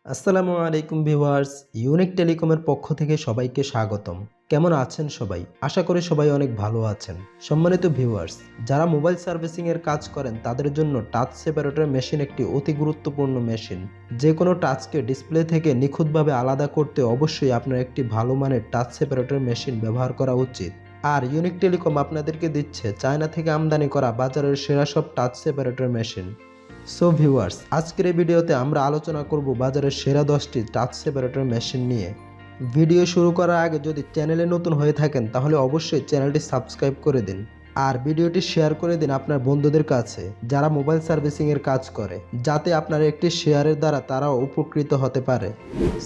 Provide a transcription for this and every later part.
আসসালামু আলাইকুম viewers, unique টেলিকমের পক্ষ থেকে সবাইকে স্বাগতম। কেমন আছেন সবাই? আশা করি সবাই অনেক ভালো আছেন। সম্মানিত ভিউয়ার্স, যারা মোবাইল সার্ভিসিং এর কাজ করেন তাদের জন্য টাচ সেপারেটর মেশিন একটি অতি গুরুত্বপূর্ণ মেশিন। যে কোনো টাচকে ডিসপ্লে থেকে নিখুঁতভাবে আলাদা করতে অবশ্যই আপনার একটি ভালো মানের টাচ সেপারেটর মেশিন ব্যবহার করা উচিত। আর ইউনিক টেলিকম আপনাদেরকে দিচ্ছে চায়না থেকে আমদানি করা বাজারের সেরা সব touch separator machine. So viewers, আজকের এই ভিডিওতে আমরা আলোচনা করব বাজারের সেরা 10টি টাচ সেপারেটর মেশিন নিয়ে। ভিডিও শুরু করার আগে যদি চ্যানেলে নতুন হয়ে থাকেন তাহলে অবশ্যই চ্যানেলটি সাবস্ক্রাইব করে দিন আর ভিডিওটি শেয়ার করে দিন আপনার বন্ধুদের কাছে যারা মোবাইল সার্ভিসিং এর কাজ করে, যাতে আপনার একটি শেয়ারের দ্বারা তারাও উপকৃত হতে পারে।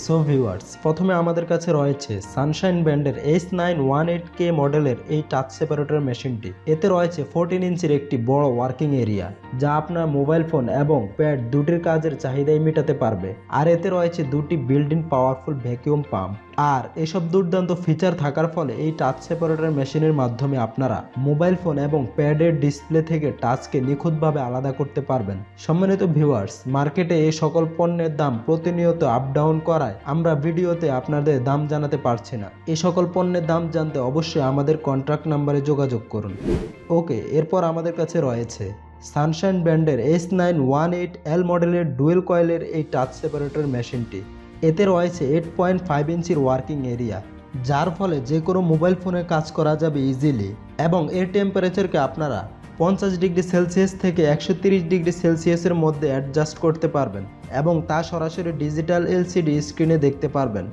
সো ভিউয়ার্স, প্রথমে আমাদের কাছে রয়েছে সানশাইন ব্র্যান্ডের H918K মডেলের এই টাচ সেপারেটর মেশিনটি। এতে রয়েছে 14 ইঞ্চির একটি বড় ওয়ার্কিং এরিয়া, যা আপনার মোবাইল ফোন এবং প্যাড দুটির কাজের চাহিদাই মেটাতে পারবে। আর এতে রয়েছে দুটি built in powerful vacuum pump. আর এসব দুর্দান্ত ফিচার থাকার ফলে এই টাচ সেপারেটর মেশিনের মাধ্যমে আপনারা মোবাইল ফোন এবং প্যাডের ডিসপ্লে থেকে টাচকে নিখুঁতভাবে আলাদা করতে পারবেন। সম্মানিত ভিউয়ার্স, মার্কেটে এই সকল পণ্যের দাম প্রতিনিয়ত আপ ডাউন করায় আমরা ভিডিওতে আপনাদের দাম জানাতে পারছি না। এই সকল পণ্যের দাম জানতে অবশ্যই আমাদের কন্ট্যাক্ট নাম্বারে যোগাযোগ করুন। ওকে, এরপর আমাদের কাছে রয়েছে সানশাইন ব্র্যান্ডের H918L মডেলের ডুয়েল কয়েলের এই টাচ সেপারেটর মেশিনটি। এতে রয়েছে 8.5 ইঞ্চির ওয়ার্কিং এরিয়া, যার ফলে যে কোনো মোবাইল ফোনে কাজ করা যাবে ইজিলি। এবং এর টেম্পারেচারকে আপনারা 50 ডিগ্রি সেলসিয়াস থেকে 130 ডিগ্রি সেলসিয়াসের মধ্যে অ্যাডজাস্ট করতে পারবেন এবং তা সরাসরি ডিজিটাল এলসিডি স্ক্রিনে দেখতে পারবেন।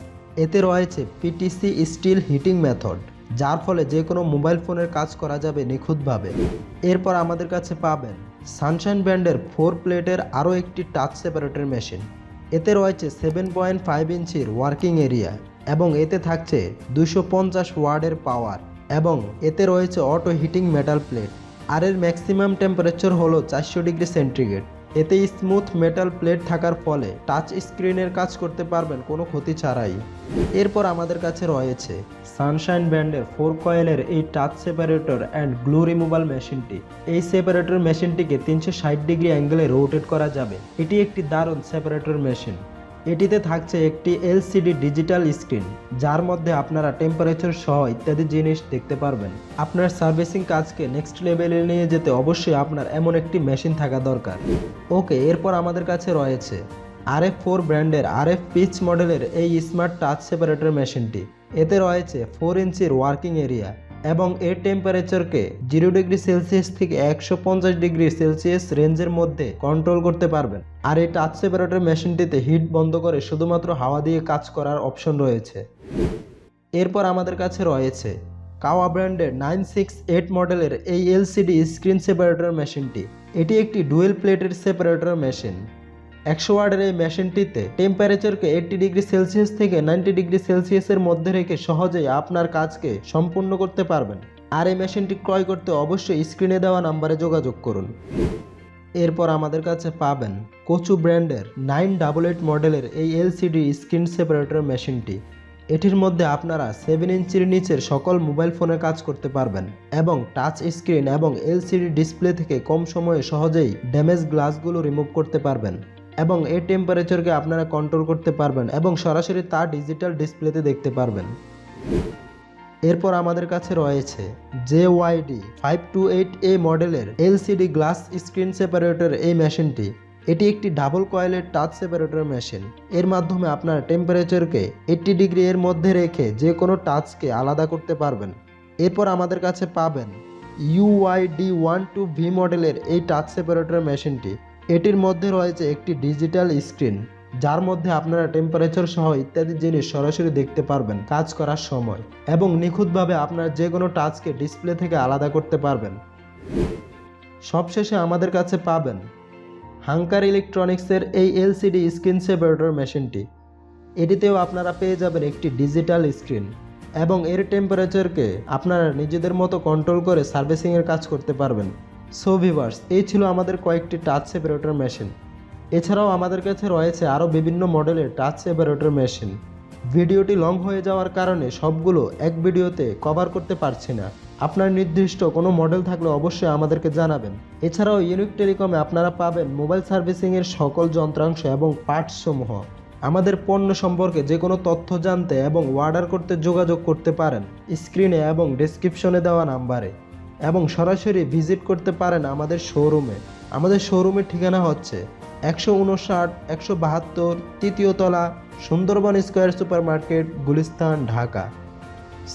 এতে রয়েছে পিটিসি স্টিল হিটিং মেথড, যার ফলে যে কোনো মোবাইল ফোনের কাজ করা যাবে নিখুঁতভাবে। এরপর আমাদের কাছে পাবেন সানশাইন ব্র্যান্ডের 4 প্লেটের আরও একটি টাচ সেপারেটর মেশিন। এতে রয়েছে 7.5 ইঞ্চির ওয়ার্কিং এরিয়া এবং এতে থাকছে 250 ওয়াটের পাওয়ার এবং এতে রয়েছে অটো হিটিং মেটাল প্লেট। আর এর ম্যাক্সিমাম টেম্পারেচার হলো 400 ডিগ্রি সেন্টিগ্রেড। এতে স্মুথ মেটাল প্লেট থাকার ফলে টাচ স্ক্রিনের কাজ করতে পারবেন কোনো ক্ষতি ছাড়াই। এরপর আমাদের কাছে রয়েছে সানশাইন ব্র্যান্ডের 4 কয়েলের এই touch separator and glue removal মেশিনটি। এই সেপারেটর মেশিনটিকে 360 ডিগ্রি অ্যাঙ্গেলে রোটেট করা যাবে। এটি একটি দারুণ সেপারেটর মেশিন। এটিতে থাকছে একটি এলসিডি ডিজিটাল স্ক্রিন, যার মধ্যে আপনারা টেম্পারেচার সহ ইত্যাদি জিনিস দেখতে পারবেন। আপনার সার্ভিসিং কাজকে নেক্সট লেভেলে নিয়ে যেতে অবশ্যই আপনার এমন একটি মেশিন থাকা দরকার। ওকে, এরপর আমাদের কাছে রয়েছে RF4 ব্র্যান্ডের RF পিচ মডেলের এই স্মার্ট টাচ সেপারেটর মেশিনটি। এতে রয়েছে 4 ইঞ্চির ওয়ার্কিং এরিয়া এবং এর টেম্পারেচারকে 0 ডিগ্রি সেলসিয়াস থেকে 150 ডিগ্রি সেলসিয়াস রেঞ্জের মধ্যে কন্ট্রোল করতে পারবেন। আর এই টাচ সেপারেটর মেশিনটিতে হিট বন্ধ করে শুধুমাত্র হাওয়া দিয়ে কাজ করার অপশন রয়েছে। এরপর আমাদের কাছে রয়েছে কাওয়া ব্র্যান্ডের 968 মডেলের এই এলসিডি স্ক্রিন সেপারেটর মেশিনটি। এটি একটি ডুয়েল প্লেটের সেপারেটর মেশিন। 100 ওয়াটের এই মেশিনটিতে টেম্পারেচারকে 80 ডিগ্রি সেলসিয়াস থেকে 90 ডিগ্রি সেলসিয়াসের মধ্যে রেখে সহজেই আপনার কাজকে সম্পূর্ণ করতে পারবেন। আর এই মেশিনটি ক্রয় করতে অবশ্যই স্ক্রিনে দেওয়া নাম্বারে যোগাযোগ করুন। এরপর আমাদের কাছে পাবেন কোচু ব্র্যান্ডের 988 মডেলের এই এলসিডি স্ক্রিন সেপারেটর মেশিনটি। এটির মধ্যে আপনারা 7 ইঞ্চির নিচের সকল মোবাইল ফোনে কাজ করতে পারবেন এবং টাচ স্ক্রিন এবং এলসিডি ডিসপ্লে থেকে কম সময়ে সহজেই ড্যামেজ গ্লাসগুলো রিমুভ করতে পারবেন এবং এই টেম্পারেচারকে আপনারা কন্ট্রোল করতে পারবেন এবং সরাসরি তা ডিজিটাল ডিসপ্লেতে দেখতে পারবেন। এরপর আমাদের কাছে রয়েছে JYD 528A মডেলের এলসিডি গ্লাস স্ক্রিন সেপারেটর এই মেশিনটি। এটি একটি ডাবল কয়েলের টাচ সেপারেটর মেশিন। এর মাধ্যমে আপনার টেম্পারেচারকে 80 ডিগ্রি এর মধ্যে রেখে যে কোনো টাচকে আলাদা করতে পারবেন। এরপর আমাদের কাছে পাবেন UYD12V মডেলের এই টাচ সেপারেটর মেশিনটি। এটির মধ্যে রয়েছে একটি ডিজিটাল স্ক্রিন, যার মধ্যে আপনারা টেম্পারেচার সহ ইত্যাদি জিনিস সরাসরি দেখতে পারবেন কাজ করার সময় এবং নিখুঁতভাবে আপনার যে কোনো টাচকে ডিসপ্লে থেকে আলাদা করতে পারবেন। সবশেষে আমাদের কাছে পাবেন হাঙ্কার ইলেকট্রনিক্সের এই এলসিডি স্ক্রিন সেপারেটর মেশিনটি। এটিতেও আপনারা পেয়ে যাবেন একটি ডিজিটাল স্ক্রিন এবং এর টেম্পারেচারকে আপনারা নিজেদের মতো কন্ট্রোল করে সার্ভিসিংয়ের কাজ করতে পারবেন। সো ভিউয়ার্স, এই ছিল আমাদের কয়েকটি টাচ সেপারেটর মেশিন। এছাড়াও আমাদের কাছে রয়েছে আরও বিভিন্ন মডেলের টাচ সেপারেটর মেশিন। ভিডিওটি লং হয়ে যাওয়ার কারণে সবগুলো এক ভিডিওতে কভার করতে পারছি না। আপনার নির্দিষ্ট কোনো মডেল থাকলে অবশ্যই আমাদেরকে জানাবেন। এছাড়াও ইউনিক টেলিকমে আপনারা পাবেন মোবাইল সার্ভিসিংয়ের সকল যন্ত্রাংশ এবং পার্টস সমূহ। আমাদের পণ্য সম্পর্কে যে কোনো তথ্য জানতে এবং অর্ডার করতে যোগাযোগ করতে পারেন স্ক্রিনে এবং ডেসক্রিপশনে দেওয়া নাম্বারে, এবং সরাসরি ভিজিট করতে পারেন আমাদের শোরুমে। আমাদের শোরুমের ঠিকানা হচ্ছে 159-172 তৃতীয় তলা, Sundarban square super market, Gulistan, Dhaka.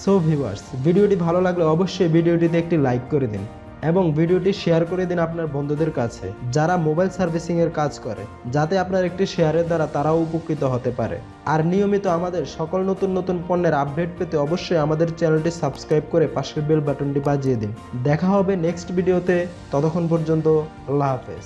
So viewers, ভিডিওটি ভালো লাগলে অবশ্যই ভিডিওটিতে একটি লাইক করে দিন এবং ভিডিওটি শেয়ার করে দিন আপনার বন্ধুদের কাছে যারা মোবাইল সার্ভিসিংয়ের কাজ করে, যাতে আপনার একটি শেয়ারের দ্বারা তারাও উপকৃত হতে পারে। আর নিয়মিত আমাদের সকল নতুন নতুন পণ্যের আপডেট পেতে অবশ্যই আমাদের চ্যানেলটি সাবস্ক্রাইব করে পাশের বেল বাটনটি বাজিয়ে দিন। দেখা হবে নেক্সট ভিডিওতে, ততক্ষণ পর্যন্ত আল্লাহ হাফেজ।